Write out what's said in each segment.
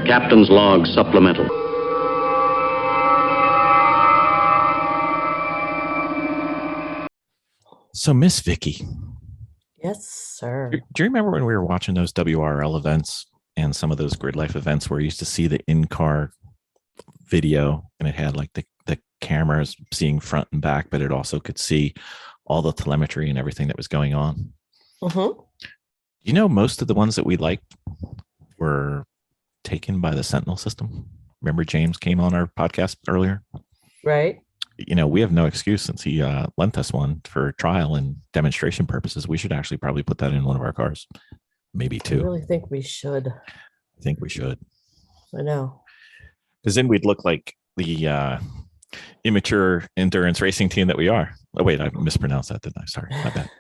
Captain's Log Supplemental. So, Miss Vicki. Yes, sir. Do you remember when we were watching those WRL events and some of those grid life events where you used to see the in-car video and it had like the cameras seeing front and back, but it also could see all the telemetry and everything that was going on? Mm-hmm. You know, most of the ones that we liked were taken by the Sentinel system. Remember James came on our podcast earlier? Right. You know, we have no excuse since he lent us one for trial and demonstration purposes. We should actually probably put that in one of our cars. Maybe two. I really think we should. I think we should. I know. Because then we'd look like the immature endurance racing team that we are. Oh, wait, I mispronounced that, didn't I? Sorry, my bad.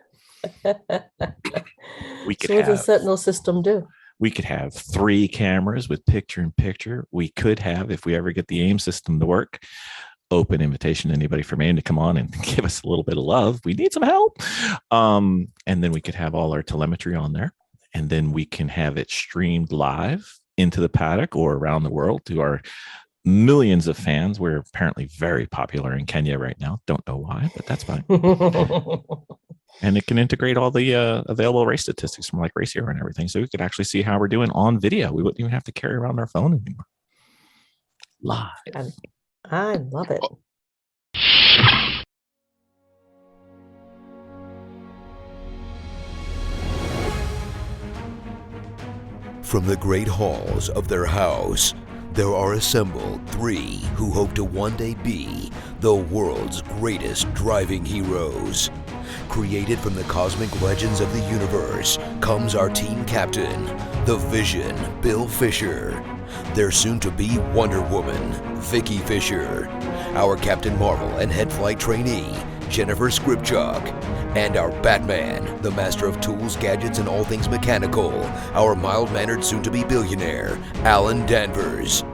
We could So what does the Sentinel system do? We could have 3 cameras with picture-in-picture. We could have, if we ever get the AIM system to work, open invitation to anybody from AIM to come on and give us a little bit of love. We need some help. And then we could have all our telemetry on there. And then we can have it streamed live into the paddock or around the world to our millions of fans. We're apparently very popular in Kenya right now. Don't know why, but that's fine. And it can integrate all the available race statistics from like Race Hero and everything. So we could actually see how we're doing on video. We wouldn't even have to carry around our phone anymore. Live. I love it. From the great halls of their house, there are assembled 3 who hope to one day be the world's greatest driving heroes. Created from the cosmic legends of the universe comes our team captain, the Vision, Bill Fisher. Their soon-to-be Wonder Woman, Vicki Fisher. Our Captain Marvel and head flight trainee, Jennifer Skripchuk. And our Batman, the master of tools, gadgets, and all things mechanical, our mild-mannered soon-to-be billionaire, Alan Danvers.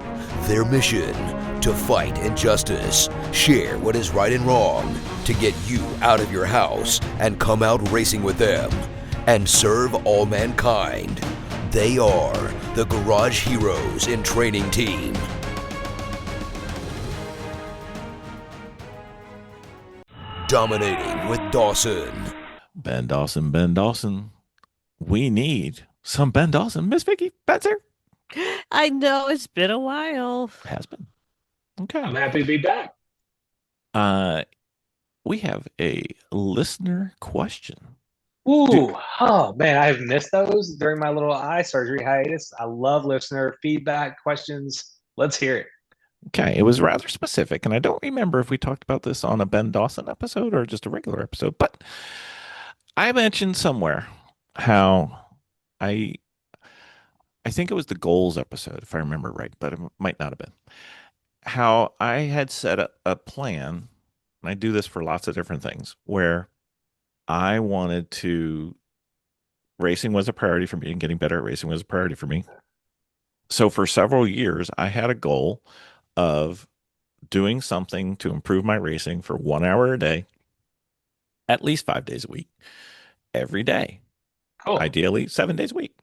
Their mission, to fight injustice, share what is right and wrong, to get you out of your house and come out racing with them, and serve all mankind. They are the Garage Heroes in Training Team. Dominating with Dawson. Ben Dawson. We need some Ben Dawson. Miss Vicki, Benzer. I know it's been a while. Has been. Okay. I'm happy to be back. We have a listener question. Ooh, oh man, I have missed those during my little eye surgery hiatus. I love listener feedback, questions. Let's hear it. Okay, it was rather specific, and I don't remember if we talked about this on a Ben Dawson episode or just a regular episode, but I mentioned somewhere how I think it was the goals episode, if I remember right, but it might not have been. How I had set a plan, and I do this for lots of different things, where I wanted to, racing was a priority for me, and getting better at racing was a priority for me. So for several years, I had a goal of doing something to improve my racing for 1 hour a day, at least 5 days a week, every day. Cool. Ideally 7 days a week.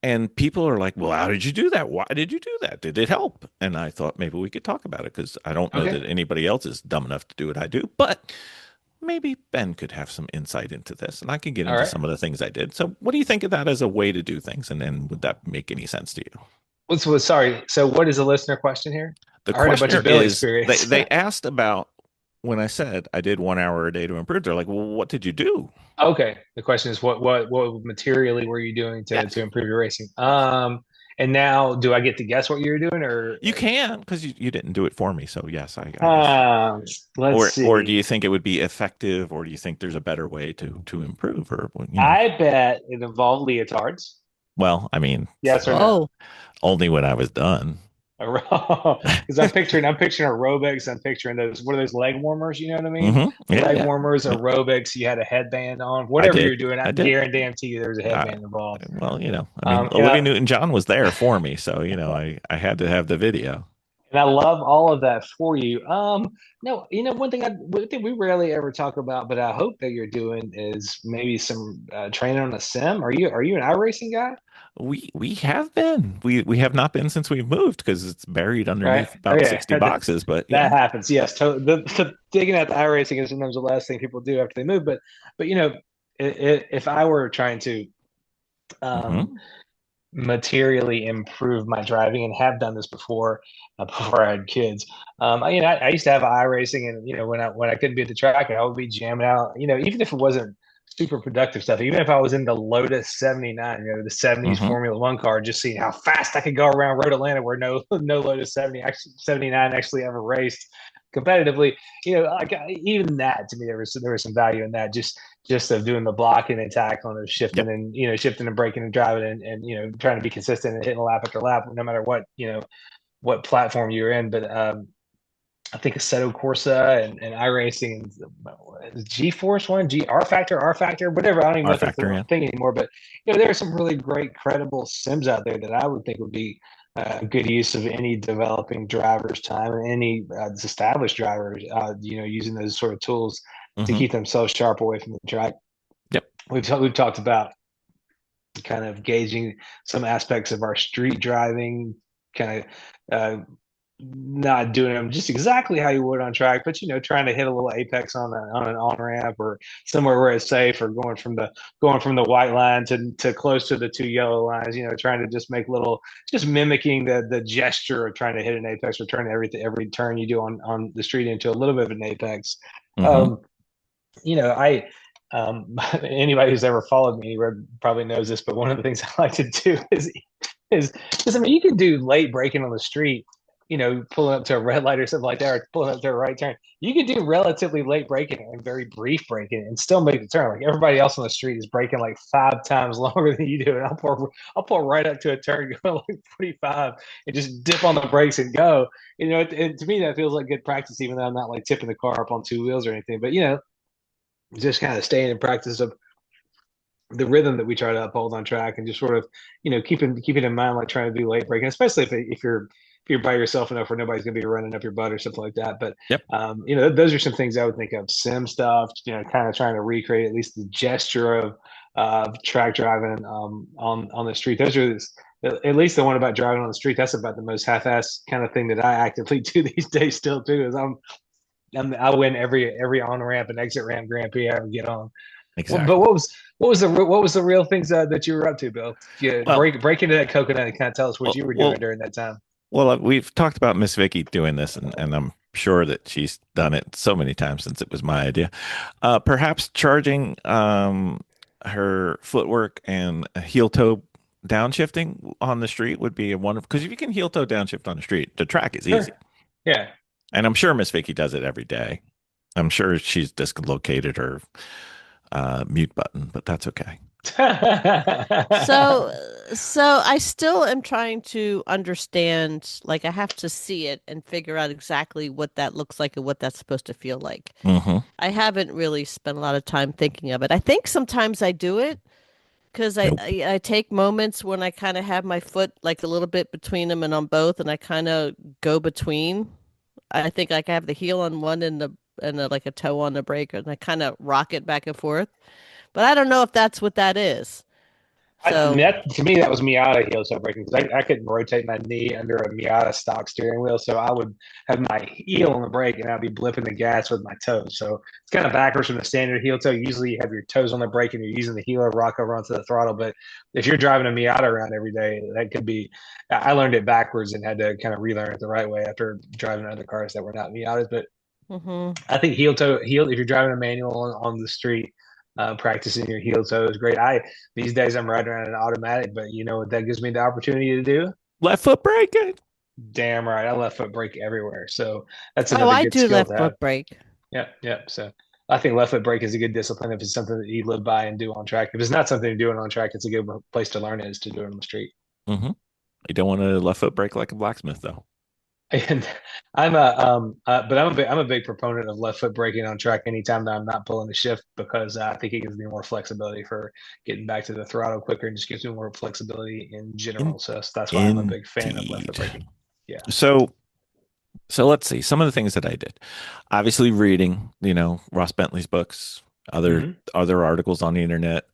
And people are like, well, how did you do that? Why did you do that? Did it help? And I thought maybe we could talk about it because I don't know that anybody else is dumb enough to do what I do, but maybe Ben could have some insight into this and I can get into some of the things I did. So what do you think of that as a way to do things? And then would that make any sense to you? Sorry. So what is the listener question here? The question is, they asked about when I said I did 1 hour a day to improve. They're like, well, what did you do? Okay. The question is, what materially were you doing to improve your racing? And now, do I get to guess what you're doing, or you can because you didn't do it for me? So yes, let's see. Or do you think it would be effective, or do you think there's a better way to improve? Or I bet it involved leotards. Well, I mean, yes or no? Only when I was done. Because I'm picturing aerobics. I'm picturing those. What are those leg warmers? You know what I mean? Mm-hmm. Leg warmers, aerobics. You had a headband on. Whatever you're doing, I guarantee you there was a headband involved. Well, Olivia Newton-John was there for me, so I had to have the video. And I love all of that for you. No, one thing we rarely ever talk about, but I hope that you're doing is maybe some training on a sim. Are you an iRacing guy? We have been. We have not been since we moved because it's buried Right? underneath Oh about yeah, 60 boxes. But that happens. Yes, digging at the iRacing is sometimes the last thing people do after they move. But if I were trying to um, Mhm. materially improve my driving, and have done this before, before I had kids. I used to have iRacing, and when I couldn't be at the track, I would be jamming out. Even if it wasn't super productive stuff, even if I was in the Lotus 79, the 70s Mhm. Formula One car, just seeing how fast I could go around Road Atlanta, where no Lotus 79 actually ever raced competitively. Like even that, to me, there was some value in that. Just of doing the blocking and tackling, or shifting Yep. and shifting and braking and driving, and trying to be consistent and hitting lap after lap, no matter what platform you're in. But I think Assetto Corsa and iRacing, G Force one, R Factor, whatever. I don't even know R if that's factor the in. thing anymore. But there are some really great, credible sims out there that I would think would be a good use of any developing driver's time, and any established drivers, using those sort of tools to Mhm. keep themselves sharp away from the track. Yep. We've talked about kind of gauging some aspects of our street driving, kind of not doing them just exactly how you would on track, but trying to hit a little apex on an on ramp, or somewhere where it's safe, or going from the white line to close to the two yellow lines. Trying to just make little, just mimicking the gesture of trying to hit an apex, or turn every turn you do on the street into a little bit of an apex. Mhm. Um, I anybody who's ever followed me probably knows this, but one of the things I like to do is I mean, you can do late braking on the street, pulling up to a red light or something like that, or pulling up to a right turn. You can do relatively late braking and very brief braking and still make the turn. Like everybody else on the street is braking like 5 times longer than you do, and I'll pull right up to a turn going like 45 and just dip on the brakes and go. To me that feels like good practice, even though I'm not like tipping the car up on two wheels or anything. But just kind of staying in practice of the rhythm that we try to uphold on track, and just sort of keeping in mind, like trying to do late braking, especially if you're by yourself enough where nobody's going to be running up your butt or something like that. But Yep. those are some things I would think of. Sim stuff, kind of trying to recreate at least the gesture of track driving on the street. Those are at least the one about driving on the street. That's about the most half-ass kind of thing that I actively do these days still too. Is I win every on ramp and exit ramp Grand Prix I ever get on. But Exactly. what was the real things that you were up to, Bill? Yeah, Well, break into that coconut and kind of tell us what well, you were doing well, during that time. we've talked about Miss Vicky doing this, and I'm sure that she's done it so many times since it was my idea. Perhaps charging her footwork and heel toe downshifting on the street would be a wonderful, because if you can heel toe downshift on the street, the track is easy. Sure. Yeah. And I'm sure Miss Vicky does it every day. I'm sure she's dislocated her mute button, but that's okay. So, so I still am trying to understand, like I have to see it and figure out exactly what that looks like and what that's supposed to feel like. Mm-hmm. I haven't really spent a lot of time thinking of it. I think sometimes I do it because I, Nope. I I take moments when I kind of have my foot like a little bit between them and on both, and I kind of go between. I think like I have the heel on one and like a toe on the brake, and I kind of rock it back and forth. But I don't know if that's what that is. I mean, So, to me, that was Miata heel toe braking, because I couldn't rotate my knee under a Miata stock steering wheel, so I would have my heel on the brake and I'd be blipping the gas with my toes. So it's kind of backwards from the standard heel toe. Usually, you have your toes on the brake and you're using the heel to rock over onto the throttle. But if you're driving a Miata around every day, that could be. I learned it backwards and had to kind of relearn it the right way after driving other cars that were not Miatas. But hmm I think heel if you're driving a manual on the street, practicing your heel toe is great. These days I'm riding around in an automatic, but you know what that gives me the opportunity to do? Left foot braking. Damn right, I left foot brake everywhere. So that's Oh, another I good do skill to left have. foot brake. Yep, yep. So I think left foot brake is a good discipline if it's something that you live by and do on track. If it's not something you're doing on track, it's a good place to learn it, is to do it on the street. Mm-hmm. You don't want to left foot brake like a blacksmith, though. And but I'm a big proponent of left foot braking on track anytime that I'm not pulling the shift, because I think it gives me more flexibility for getting back to the throttle quicker, and just gives me more flexibility in In, general. So that's why I'm a big fan of left foot indeed. braking. Yeah. So, let's see some of the things that I did. Obviously, reading, Ross Bentley's books, other Mhm. other articles on the internet,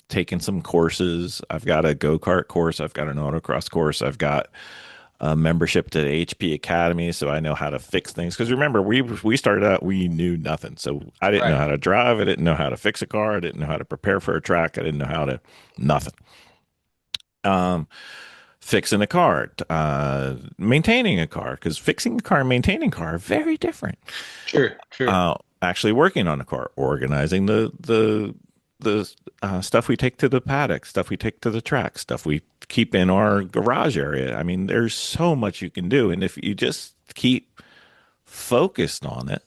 taking some courses. I've got a go-kart course, I've got an autocross course, I've got a membership to the HP Academy, so I know how to fix things. Because remember, we started out, we knew nothing, so I didn't know Right. how to drive, I didn't know how to fix a car, I didn't know how to prepare for a track, I didn't know how to nothing. Um, Fixing a car, maintaining a car, because fixing a car and maintaining a car are very different. True. Actually working on a car, organizing the stuff we take to the paddock, stuff we take to the track, stuff we keep in our garage area. I mean, there's so much you can do, and if you just keep focused on it,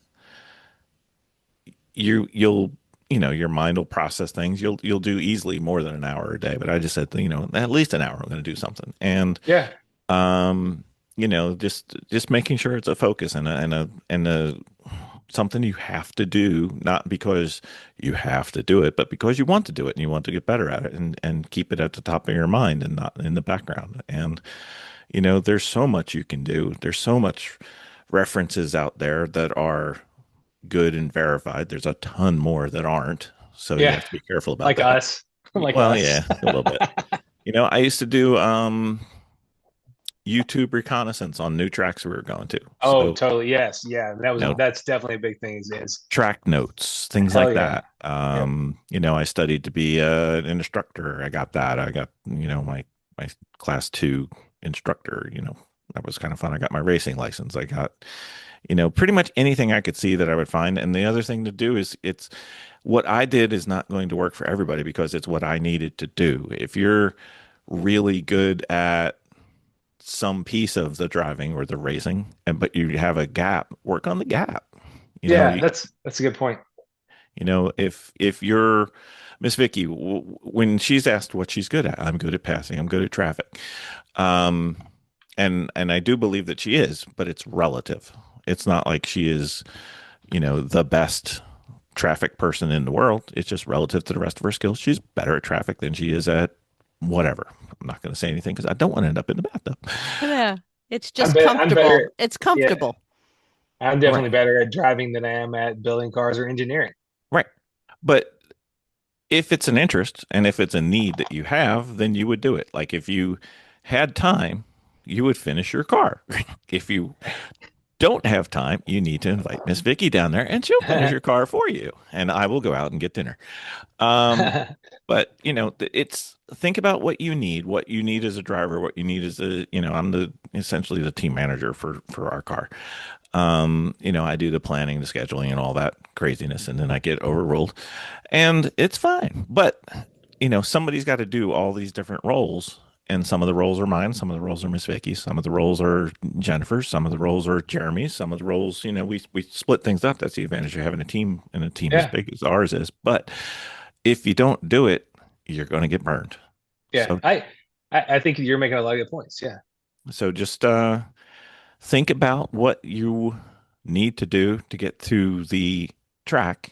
you'll your mind will process things. You'll do easily more than an hour a day. But I just said, at least an hour. I'm going to do something, and Yeah. um, just making sure it's a focus and a something you have to do, not because you have to do it, but because you want to do it and you want to get better at it, and keep it at the top of your mind and not in the background. And there's so much you can do. There's so much references out there that are good and verified. There's a ton more that aren't. So you Yeah. have to be careful about Like that. us. Like Well, us. yeah, a little bit. I used to do YouTube reconnaissance on new tracks we were going to. Oh, So, totally. Yes. Yeah. you know, That's definitely a big thing is track notes, things hell like yeah. that. Yep. I studied to be an instructor. I got that. I got, my class 2 instructor, that was kind of fun. I got my racing license. I got, pretty much anything I could see that I would find. And the other thing to do is it's what I did is not going to work for everybody because it's what I needed to do. If you're really good at some piece of the driving or the racing, but you have a gap, work on the gap. You know, Yeah, you, that's a good point. if you're Miss Vicki, when she's asked what she's good at, I'm good at passing, I'm good at traffic. Um, and I do believe that she is, but it's relative. It's not like she is, the best traffic person in the world. It's just relative to the rest of her skills. She's better at traffic than she is at whatever. I'm not going to say anything because I don't want to end up in the bathtub. Yeah. It's I'm just I'm better. comfortable. It's Yeah, comfortable. I'm Right. definitely better at driving than I am at building cars or engineering. Right. But if it's an interest and if it's a need that you have, then you would do it. Like if you had time, you would finish your car. If you don't have time, you need to invite Miss Vicky down there and she'll finish your car for you. And I will go out and get dinner. But it's think about what you need as a driver, what you need as I'm essentially the team manager for our car. I do the planning, the scheduling, and all that craziness, and then I get overruled, and it's fine. But somebody's got to do all these different roles, and some of the roles are mine, some of the roles are Miss Vicky's, some of the roles are Jennifer's, some of the roles are Jeremy's, some of the roles, we split things up. That's the advantage of having a team and a team as Yeah, big as ours is. But if you don't do it, you're going to get burned. yeah. So I think you're making a lot of good points. Yeah. just think about what you need to do to get to the track,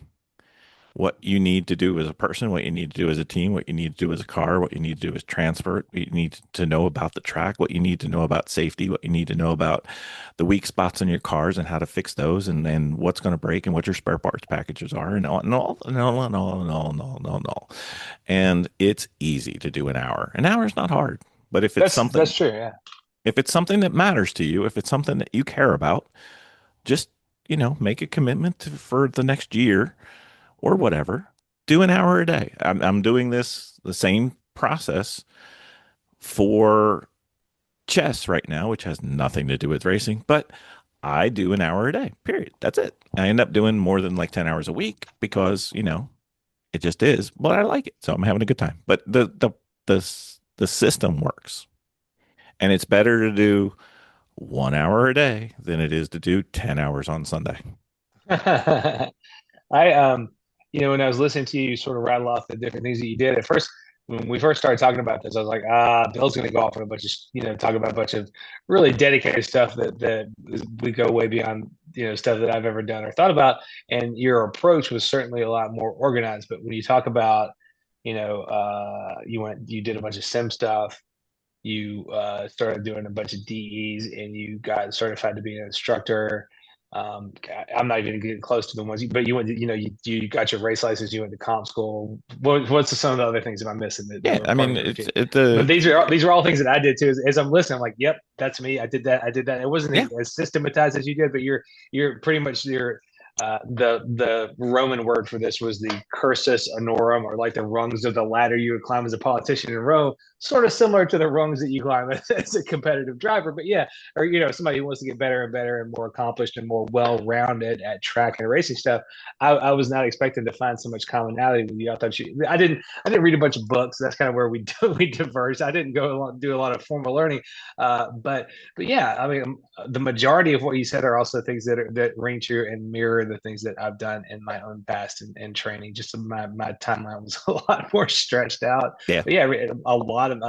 what you need to do as a person, what you need to do as a team, what you need to do as a car, what you need to do as transport, what you need to know about the track, what you need to know about safety, what you need to know about the weak spots in your cars and how to fix those, and then what's going to break and what your spare parts packages are, and all, and all, and all, and all, and all, and all, and all, and all. And it's easy to do an hour. An hour is not hard, but That's true. Yeah. if it's something that matters to you, if it's something that you care about, just, make a commitment for the next year or whatever. Do an hour a day. I'm doing the same process for chess right now, which has nothing to do with racing, but I do an hour a day, period. That's it. I end up doing more than like 10 hours a week because, it just is, but I like it. So I'm having a good time. But the system works, and it's better to do 1 hour a day than it is to do 10 hours on Sunday. I when I was listening to you sort of rattle off the different things that you did at first, when we first started talking about this, I was like, Bill's going to go off on a bunch of, talk about a bunch of really dedicated stuff that we go way beyond, stuff that I've ever done or thought about. And your approach was certainly a lot more organized. But when you talk about, you did a bunch of sim stuff, you started doing a bunch of DEs, and you got certified to be an instructor. I'm not even getting close to the ones, but you went, you got your race license, you went to comp school. What's some of the other things that I'm missing? Yeah, were I part mean, of your it's routine? the But these are all things that I did too. As I'm listening, I'm like, yep, that's me. I did that. It wasn't Yeah. as systematized as you did, but you're pretty much the Roman word for this was the cursus honorum, or like the rungs of the ladder you would climb as a politician in Rome, sort of similar to the rungs that you climb as a competitive driver. But yeah, or somebody who wants to get better and better and more accomplished and more well-rounded at track and racing stuff. I was not expecting to find so much commonality with you. I didn't read a bunch of books. That's kind of where we diverged. I didn't go along, do a lot of formal learning, but yeah, I mean, the majority of what you said are also things that ring true and mirror the things that I've done in my own past and training. Just my timeline was a lot more stretched out. Yeah. But yeah, a lot of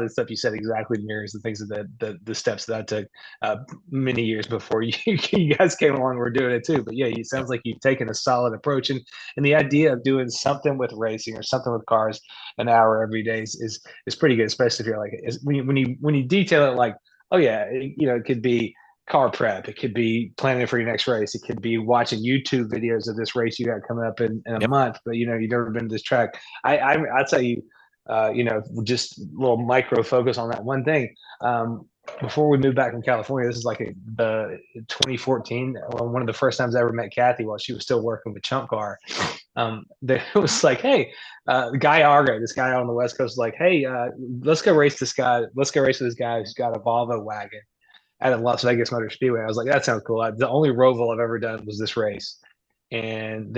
the stuff you said exactly mirrors the things that the steps that I took many years before you guys came along. We're doing it too. But yeah, it sounds like you've taken a solid approach, and the idea of doing something with racing or something with cars an hour every day is pretty good, especially if you're like when you detail it like, oh yeah, it could be car prep, it could be planning for your next race, it could be watching YouTube videos of this race you got coming up in a month, but you've never been to this track. I'll tell you, just a little micro focus on that one thing. Before we moved back from California, this is like the 2014, one of the first times I ever met Kathy while she was still working with Chump Car. It was like, hey, Guy Argo, this guy on the West Coast, was like, hey, let's go race this guy. Let's go race with this guy who's got a Volvo wagon at a Las Vegas Motor Speedway. I was like, that sounds cool. The only Roval I've ever done was this race, and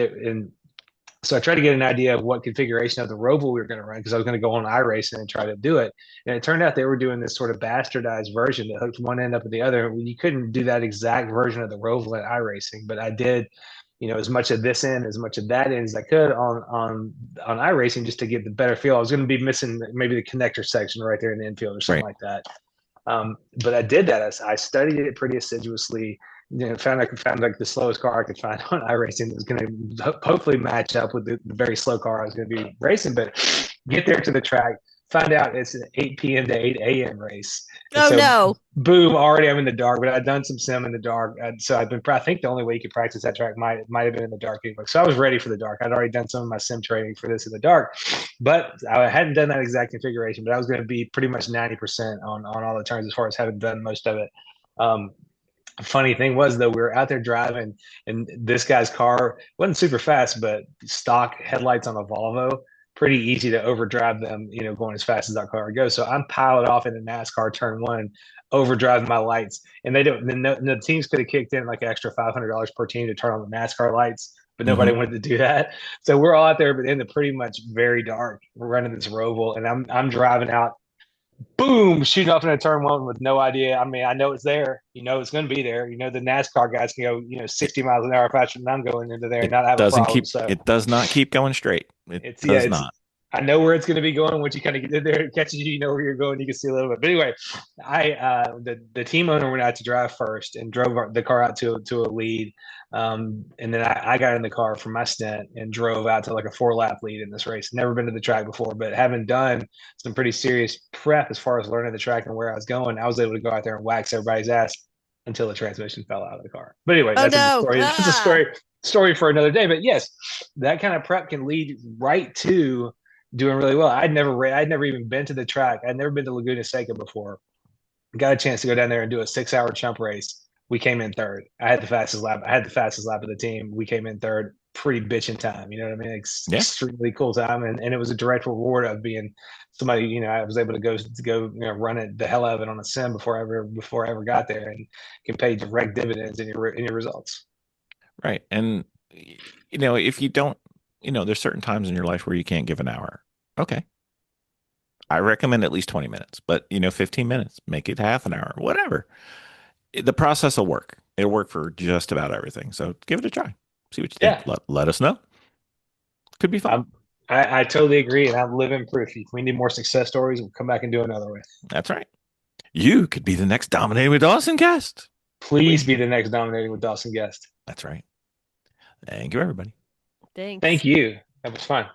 so I tried to get an idea of what configuration of the Roval we were going to run, because I was going to go on iRacing and try to do it. And it turned out they were doing this sort of bastardized version that hooked one end up at the other. You couldn't do that exact version of the Roval at iRacing, but I did, as much of this end, as much of that end as I could on iRacing, just to get the better feel. I was going to be missing maybe the connector section right there in the infield or something like that. But I did that. I studied it pretty assiduously. Found like the slowest car I could find on iRacing that was going to hopefully match up with the very slow car I was going to be racing. But get there to the track, find out it's an 8 p.m. to 8 a.m. race. Oh, so, no. Boom, already I'm in the dark, but I'd done some sim in the dark. So I think the only way you could practice that track might have been in the dark anyway. So I was ready for the dark. I'd already done some of my sim training for this in the dark, but I hadn't done that exact configuration, but I was going to be pretty much 90% on all the turns as far as having done most of it. Funny thing was, though, we were out there driving, and this guy's car wasn't super fast, but stock headlights on a Volvo, pretty easy to overdrive them, going as fast as that car goes. So I'm piled off in a NASCAR turn one, overdriving my lights, and the teams could have kicked in like extra $500 per team to turn on the NASCAR lights, but nobody wanted to do that. So we're all out there, but in the pretty much very dark, we're running this Roval, and I'm driving out. Boom, shooting off into turn one with no idea. I mean, I know it's there. It's going to be there. The NASCAR guys can go, 60 miles an hour faster than I'm going into there and not have a problem. It does not keep going straight. It does not. I know where it's going to be going. Once you kind of get there, it catches you, where you're going. You can see a little bit. But anyway, the team owner went out to drive first and drove the car out to a lead. And then I got in the car for my stint and drove out to like a 4-lap lead in this race. Never been to the track before, but having done some pretty serious prep as far as learning the track and where I was going, I was able to go out there and wax everybody's ass until the transmission fell out of the car. But anyway, that's a story. That's a story for another day. But yes, that kind of prep can lead right to doing really well. I'd never even been to the track. I'd never been to Laguna Seca before. Got a chance to go down there and do a 6-hour jump race. We came in third. I had the fastest lap of the team. We came in third. Pretty bitching time. You know what I mean? Extremely cool time. And it was a direct reward of being somebody, I was able to go run it the hell out of it on a sim before I ever got there, and can pay direct dividends in your results. Right. And if you don't, there's certain times in your life where you can't give an hour. Okay. I recommend at least 20 minutes, but 15 minutes, make it half an hour, whatever. The process will work. It'll work for just about everything. So give it a try. See what you think. Let us know. Could be fun. I totally agree. And I'm living proof. If we need more success stories, we'll come back and do another one. That's right. You could be the next Dominating with Dawson guest. Please be the next Dominating with Dawson guest. That's right. Thank you, everybody. Thanks. Thank you. That was fun.